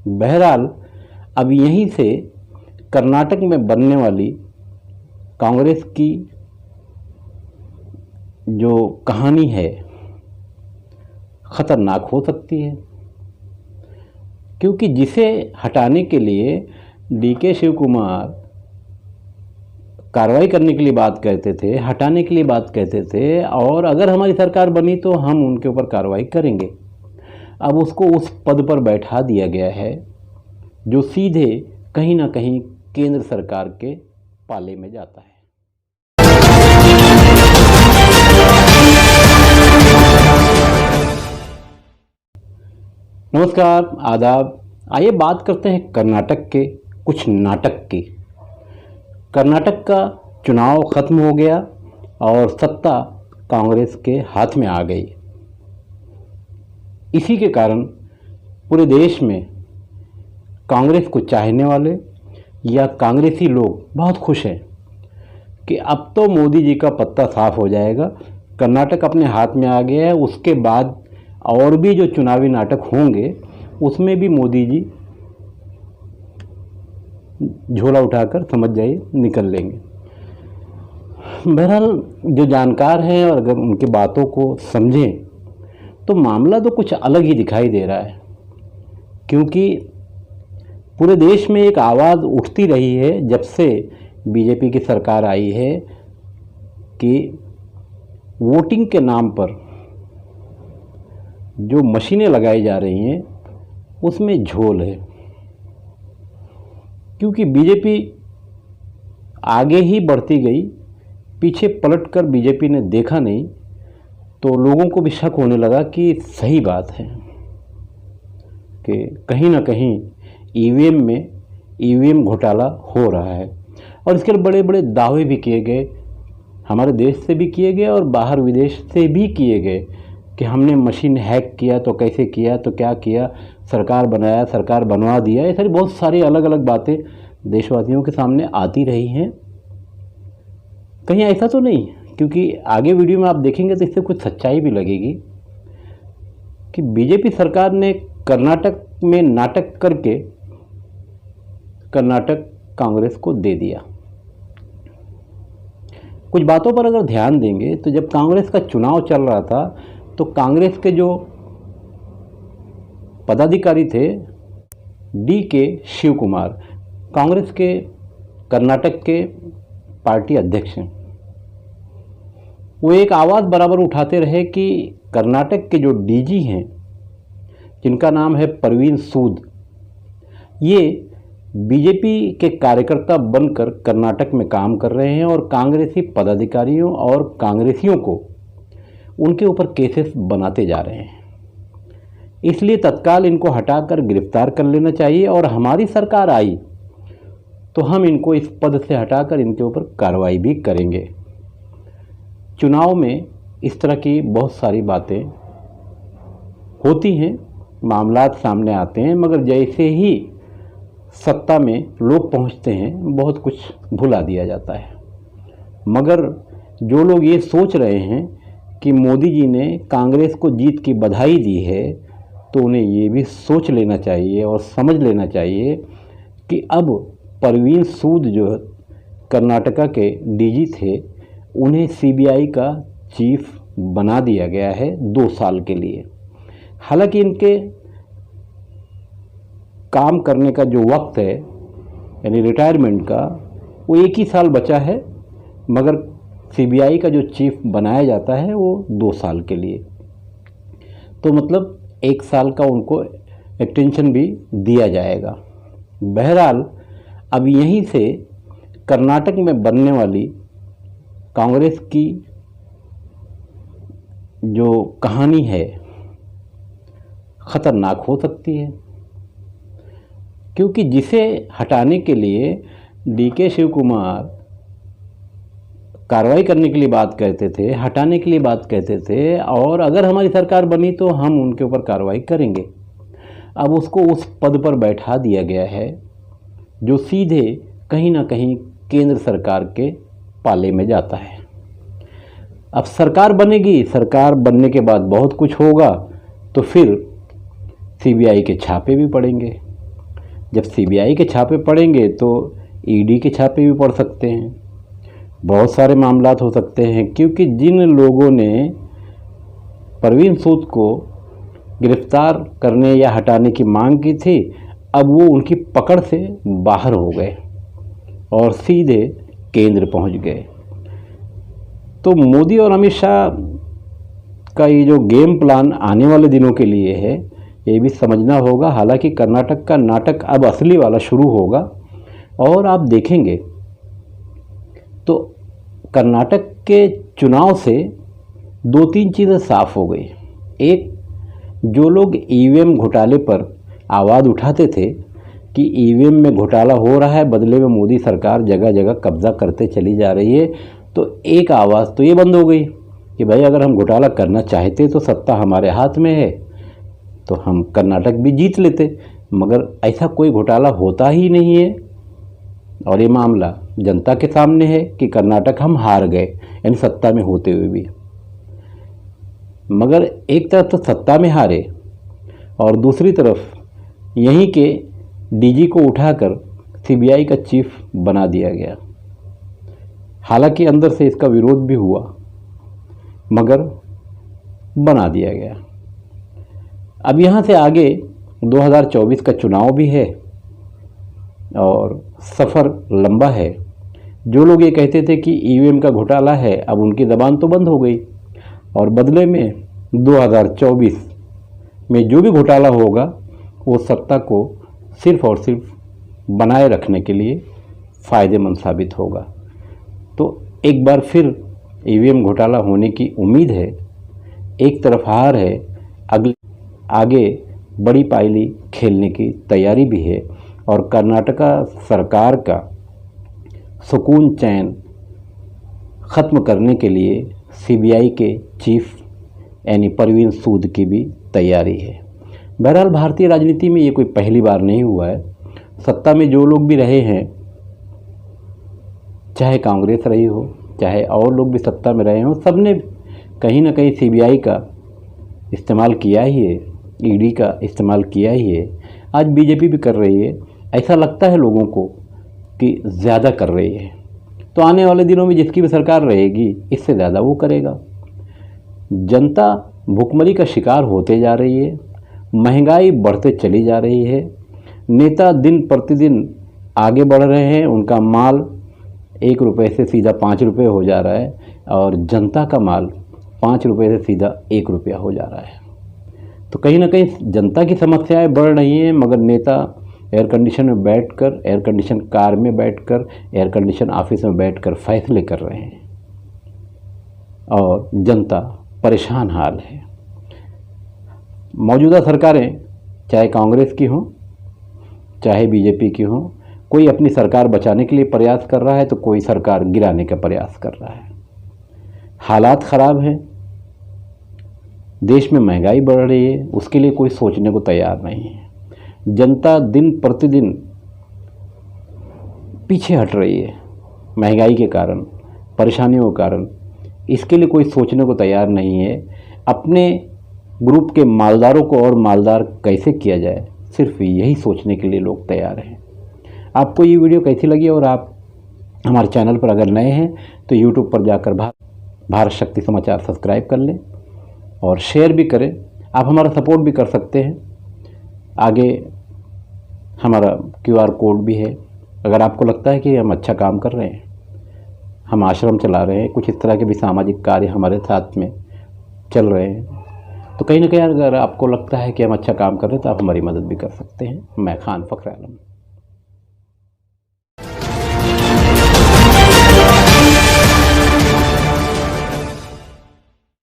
बहरहाल अब यहीं से कर्नाटक में बनने वाली कांग्रेस की जो कहानी है ख़तरनाक हो सकती है, क्योंकि जिसे हटाने के लिए डीके शिव कुमार कार्रवाई करने के लिए बात कहते थे, हटाने के लिए बात कहते थे, और अगर हमारी सरकार बनी तो हम उनके ऊपर कार्रवाई करेंगे। अब उसको उस पद पर बैठा दिया गया है जो सीधे कहीं ना कहीं केंद्र सरकार के पाले में जाता है। नमस्कार, आदाब। आइए बात करते हैं कर्नाटक के कुछ नाटक की। कर्नाटक का चुनाव खत्म हो गया और सत्ता कांग्रेस के हाथ में आ गई। इसी के कारण पूरे देश में कांग्रेस को चाहने वाले या कांग्रेसी लोग बहुत खुश हैं कि अब तो मोदी जी का पत्ता साफ हो जाएगा, कर्नाटक अपने हाथ में आ गया है। उसके बाद और भी जो चुनावी नाटक होंगे उसमें भी मोदी जी झोला उठाकर समझ जाइए निकल लेंगे। बहरहाल जो जानकार हैं और अगर उनकी बातों को समझें तो मामला तो कुछ अलग ही दिखाई दे रहा है, क्योंकि पूरे देश में एक आवाज़ उठती रही है जब से बीजेपी की सरकार आई है कि वोटिंग के नाम पर जो मशीनें लगाई जा रही हैं उसमें झोल है। क्योंकि बीजेपी आगे ही बढ़ती गई, पीछे पलटकर बीजेपी ने देखा नहीं, तो लोगों को भी शक होने लगा कि सही बात है कि कहीं ना कहीं ईवीएम में ईवीएम घोटाला हो रहा है। और इसके लिए बड़े बड़े दावे भी किए गए, हमारे देश से भी किए गए और बाहर विदेश से भी किए गए कि हमने मशीन हैक किया तो कैसे किया, तो क्या किया, सरकार बनाया, सरकार बनवा दिया। ये सारी बहुत सारी अलग अलग बातें देशवासियों के सामने आती रही हैं। कहीं ऐसा तो नहीं, क्योंकि आगे वीडियो में आप देखेंगे तो इससे कुछ सच्चाई भी लगेगी कि बीजेपी सरकार ने कर्नाटक में नाटक करके कर्नाटक कांग्रेस को दे दिया। कुछ बातों पर अगर ध्यान देंगे तो जब कांग्रेस का चुनाव चल रहा था तो कांग्रेस के जो पदाधिकारी थे डीके शिव कुमार, कांग्रेस के कर्नाटक के पार्टी अध्यक्ष हैं, वो एक आवाज़ बराबर उठाते रहे कि कर्नाटक के जो डीजी हैं जिनका नाम है परवीन सूद, ये बीजेपी के कार्यकर्ता बनकर कर्नाटक में काम कर रहे हैं और कांग्रेसी पदाधिकारियों और कांग्रेसियों को उनके ऊपर केसेस बनाते जा रहे हैं। इसलिए तत्काल इनको हटाकर गिरफ्तार कर लेना चाहिए और हमारी सरकार आई तो हम इनको इस पद से हटाकर इनके ऊपर कार्रवाई भी करेंगे। चुनाव में इस तरह की बहुत सारी बातें होती हैं, मामलात सामने आते हैं, मगर जैसे ही सत्ता में लोग पहुंचते हैं बहुत कुछ भुला दिया जाता है। मगर जो लोग ये सोच रहे हैं कि मोदी जी ने कांग्रेस को जीत की बधाई दी है, तो उन्हें ये भी सोच लेना चाहिए और समझ लेना चाहिए कि अब परवीन सूद जो कर्नाटका के डीजी थे उन्हें सीबीआई का चीफ बना दिया गया है 2 साल के लिए। हालांकि इनके काम करने का जो वक्त है यानी रिटायरमेंट का वो 1 ही साल बचा है, मगर सीबीआई का जो चीफ बनाया जाता है वो 2 साल के लिए, तो मतलब 1 साल का उनको एक्सटेंशन भी दिया जाएगा। बहरहाल अब यहीं से कर्नाटक में बनने वाली कांग्रेस की जो कहानी है ख़तरनाक हो सकती है, क्योंकि जिसे हटाने के लिए डीके शिव कुमार कार्रवाई करने के लिए बात कहते थे, हटाने के लिए बात कहते थे, और अगर हमारी सरकार बनी तो हम उनके ऊपर कार्रवाई करेंगे। अब उसको उस पद पर बैठा दिया गया है जो सीधे कहीं ना कहीं केंद्र सरकार के पाले में जाता है। अब सरकार बनेगी, सरकार बनने के बाद बहुत कुछ होगा, तो फिर सीबीआई के छापे भी पड़ेंगे, जब सीबीआई के छापे पड़ेंगे तो ईडी के छापे भी पड़ सकते हैं, बहुत सारे मामलात हो सकते हैं, क्योंकि जिन लोगों ने परवीन सूद को गिरफ्तार करने या हटाने की मांग की थी, अब वो उनकी पकड़ से बाहर हो गए और सीधे केंद्र पहुंच गए। तो मोदी और अमित शाह का ये जो गेम प्लान आने वाले दिनों के लिए है, ये भी समझना होगा। हालांकि कर्नाटक का नाटक अब असली वाला शुरू होगा और आप देखेंगे तो कर्नाटक के चुनाव से 2-3 चीज़ें साफ हो गई। एक, जो लोग ईवीएम घोटाले पर आवाज़ उठाते थे कि ईवीएम में घोटाला हो रहा है, बदले में मोदी सरकार जगह जगह कब्जा करते चली जा रही है, तो एक आवाज़ तो ये बंद हो गई कि भाई अगर हम घोटाला करना चाहते तो सत्ता हमारे हाथ में है, तो हम कर्नाटक भी जीत लेते। मगर ऐसा कोई घोटाला होता ही नहीं है और ये मामला जनता के सामने है कि कर्नाटक हम हार गए, यानी सत्ता में होते हुए भी। मगर एक तरफ तो सत्ता में हारे और दूसरी तरफ यहीं के डीजी को उठाकर सीबीआई का चीफ बना दिया गया। हालांकि अंदर से इसका विरोध भी हुआ, मगर बना दिया गया। अब यहाँ से आगे 2024 का चुनाव भी है और सफ़र लंबा है। जो लोग ये कहते थे कि ईवीएम का घोटाला है, अब उनकी ज़बान तो बंद हो गई और बदले में 2024 में जो भी घोटाला होगा वो सत्ता को सिर्फ और सिर्फ बनाए रखने के लिए फ़ायदेमंद साबित होगा। तो एक बार फिर ईवीएम घोटाला होने की उम्मीद है। एक तरफ हार है, आगे बड़ी पायली खेलने की तैयारी भी है और कर्नाटका सरकार का सुकून चैन ख़त्म करने के लिए सीबीआई के चीफ यानी परवीन सूद की भी तैयारी है। बहरहाल भारतीय राजनीति में ये कोई पहली बार नहीं हुआ है। सत्ता में जो लोग भी रहे हैं, चाहे कांग्रेस रही हो, चाहे और लोग भी सत्ता में रहे हों, सबने कहीं ना कहीं सीबीआई का इस्तेमाल किया ही है, ईडी का इस्तेमाल किया ही है। आज बीजेपी भी कर रही है। ऐसा लगता है लोगों को कि ज़्यादा कर रही है, तो आने वाले दिनों में जिसकी भी सरकार रहेगी इससे ज़्यादा वो करेगा। जनता भुखमरी का शिकार होते जा रही है, महंगाई बढ़ते चली जा रही है, नेता दिन प्रतिदिन आगे बढ़ रहे हैं, उनका माल 1 रुपये से सीधा 5 रुपये हो जा रहा है और जनता का माल 5 रुपये से सीधा 1 रुपया हो जा रहा है। तो कहीं ना कहीं जनता की समस्याएं बढ़ रही हैं, मगर नेता एयर कंडीशन में बैठकर, एयर कंडीशन कार में बैठकर, एयर कंडीशन ऑफिस में बैठकर फैसले कर रहे हैं और जनता परेशान हाल है। मौजूदा सरकारें चाहे कांग्रेस की हों चाहे बीजेपी की हों, कोई अपनी सरकार बचाने के लिए प्रयास कर रहा है तो कोई सरकार गिराने का प्रयास कर रहा है। हालात ख़राब हैं, देश में महंगाई बढ़ रही है, उसके लिए कोई सोचने को तैयार नहीं है। जनता दिन प्रतिदिन पीछे हट रही है महंगाई के कारण, परेशानियों के कारण। इसके लिए कोई सोचने को तैयार नहीं है। अपने ग्रुप के मालदारों को और मालदार कैसे किया जाए, सिर्फ यही सोचने के लिए लोग तैयार हैं। आपको ये वीडियो कैसी लगी और आप हमारे चैनल पर अगर नए हैं तो यूट्यूब पर जाकर भारत शक्ति समाचार सब्सक्राइब कर लें और शेयर भी करें। आप हमारा सपोर्ट भी कर सकते हैं। आगे हमारा QR कोड भी है। अगर आपको लगता है कि हम अच्छा काम कर रहे हैं, हम आश्रम चला रहे हैं, कुछ इस तरह के भी सामाजिक कार्य हमारे साथ में चल रहे हैं, तो कहीं ना कहीं अगर आपको लगता है कि हम अच्छा काम कर रहे हैं तो आप हमारी मदद भी कर सकते हैं। मैं खान फ़खर आलम।